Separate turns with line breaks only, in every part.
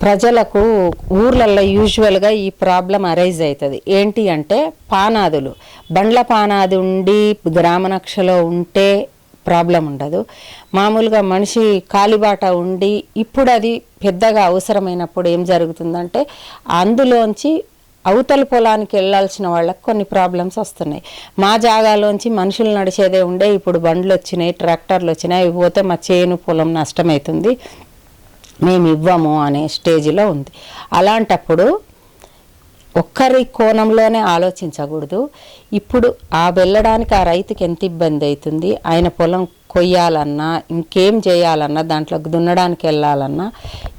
ప్రజలకు ఊర్లలో యూజువల్గా ఈ ప్రాబ్లం అరైజ్ అవుతుంది. ఏంటి అంటే పానాదులు, బండ్ల పానాది ఉండి గ్రామనక్షలో ఉంటే ప్రాబ్లం ఉండదు. మామూలుగా మనిషి కాలిబాట ఉండి ఇప్పుడు అది పెద్దగా అవసరమైనప్పుడు ఏం జరుగుతుందంటే అందులోంచి అవతల పొలానికి వెళ్ళాల్సిన వాళ్ళకి కొన్ని ప్రాబ్లమ్స్ వస్తున్నాయి. మా జాగాలోంచి మనుషులు నడిచేదే ఉండే, ఇప్పుడు బండ్లు వచ్చినాయి, ట్రాక్టర్లు వచ్చినాయి, అవి పోతే మా చేను పొలం నష్టమవుతుంది, మేము ఇవ్వము అనే స్టేజ్లో ఉంది. అలాంటప్పుడు ఒక్కరి కోణంలోనే ఆలోచించకూడదు. ఇప్పుడు వెళ్ళడానికి ఆ రైతుకి ఎంత ఇబ్బంది అవుతుంది, ఆయన పొలం కొయ్యాలన్నా ఇంకేం చేయాలన్నా దాంట్లో దున్నడానికి వెళ్ళాలన్నా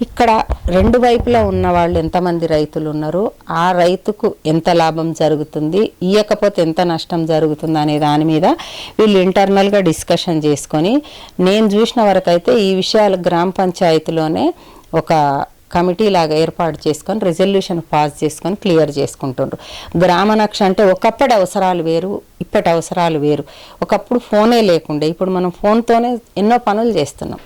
ఇక్కడ రెండు వైపులా ఉన్న వాళ్ళు ఎంతమంది రైతులు ఉన్నారు, ఆ రైతుకు ఎంత లాభం జరుగుతుంది, ఇవ్వకపోతే ఎంత నష్టం జరుగుతుంది అనే దాని మీద వీళ్ళు ఇంటర్నల్గా డిస్కషన్ చేసుకొని, నేను చూసిన వరకు అయితే ఈ విషయాలు గ్రామ పంచాయతీలోనే ఒక కమిటీ లాగా ఏర్పాటు చేసుకొని రెజల్యూషన్ పాస్ చేసుకొని క్లియర్ చేసుకుంటుండ్రు. గ్రామనక్ష అంటే ఒకప్పటి అవసరాలు వేరు, ఇప్పటి అవసరాలు వేరు. ఒకప్పుడు ఫోనే లేకుండే, ఇప్పుడు మనం ఫోన్తోనే ఎన్నో పనులు చేస్తున్నాం,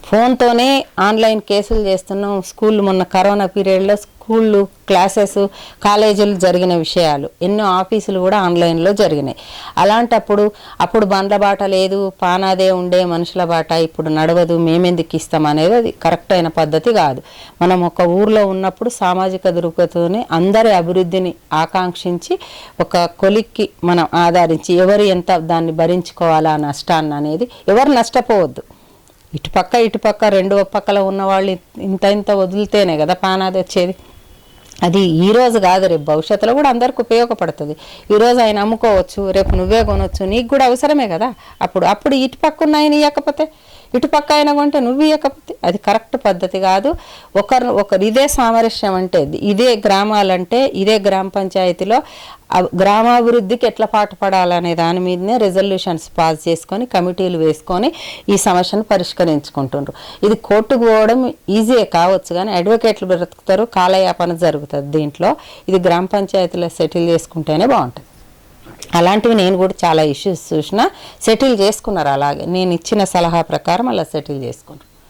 ఫోన్తోనే ఆన్లైన్ కేసులు చేస్తున్నాం. స్కూళ్ళు మొన్న కరోనా పీరియడ్లో స్కూళ్ళు, క్లాసెస్, కాలేజీలు జరిగిన విషయాలు, ఎన్నో ఆఫీసులు కూడా ఆన్లైన్లో జరిగినాయి. అలాంటప్పుడు అప్పుడు బండ్ల బాట లేదు, పానాదే ఉండే మనుషుల బాట ఇప్పుడు నడవదు, మేమెందుకు ఇస్తాం అనేది అది కరెక్ట్ అయిన పద్ధతి కాదు. మనం ఒక ఊర్లో ఉన్నప్పుడు సామాజిక దృక్పథంతోనే అందరి అభివృద్ధిని ఆకాంక్షించి ఒక కొలిక్కి మనం ఆధారించి ఎవరు ఎంత దాన్ని భరించుకోవాలా నష్టాన్ని అనేది, ఎవరు నష్టపోవద్దు. ఇటుపక్క రెండు పక్కల ఉన్నవాళ్ళు ఇంత వదిలితేనే కదా పానాది వచ్చేది. అది ఈరోజు కాదు, రేపు భవిష్యత్తులో కూడా అందరికి ఉపయోగపడుతుంది. ఈరోజు ఆయన అమ్ముకోవచ్చు, రేపు నువ్వే కొనవచ్చు, నీకు కూడా అవసరమే కదా. అప్పుడు ఇటుపక్క ఉన్న ఆయన ఇవ్వకపోతే, ఇటుపక్క అయినా కొంటే నువ్వు ఇవ్వకపోతే అది కరెక్ట్ పద్ధతి కాదు. ఒకరు ఇదే సామరస్యం అంటే, ఇదే గ్రామాలంటే, ఇదే గ్రామ పంచాయతీలో గ్రామాభివృద్ధికి ఎట్లా పాటుపడాలనే దాని మీదనే రెజల్యూషన్స్ పాస్ చేసుకొని కమిటీలు వేసుకొని ఈ సమస్యను పరిష్కరించుకుంటుండ్రు. ఇది కోర్టుకు పోవడం ఈజీయే కావచ్చు, కానీ అడ్వకేట్లు బ్రతుకుతారు, కాలయాపన జరుగుతుంది దీంట్లో. ఇది గ్రామ పంచాయతీలో సెటిల్ చేసుకుంటేనే బాగుంటుంది. అలాంటివి నేను కూడా చాలా ఇష్యూస్ చూసిన, సెటిల్ చేసుకున్నారు. అలాగే నేను ఇచ్చిన సలహా ప్రకారం అలా సెటిల్ చేసుకున్నారు.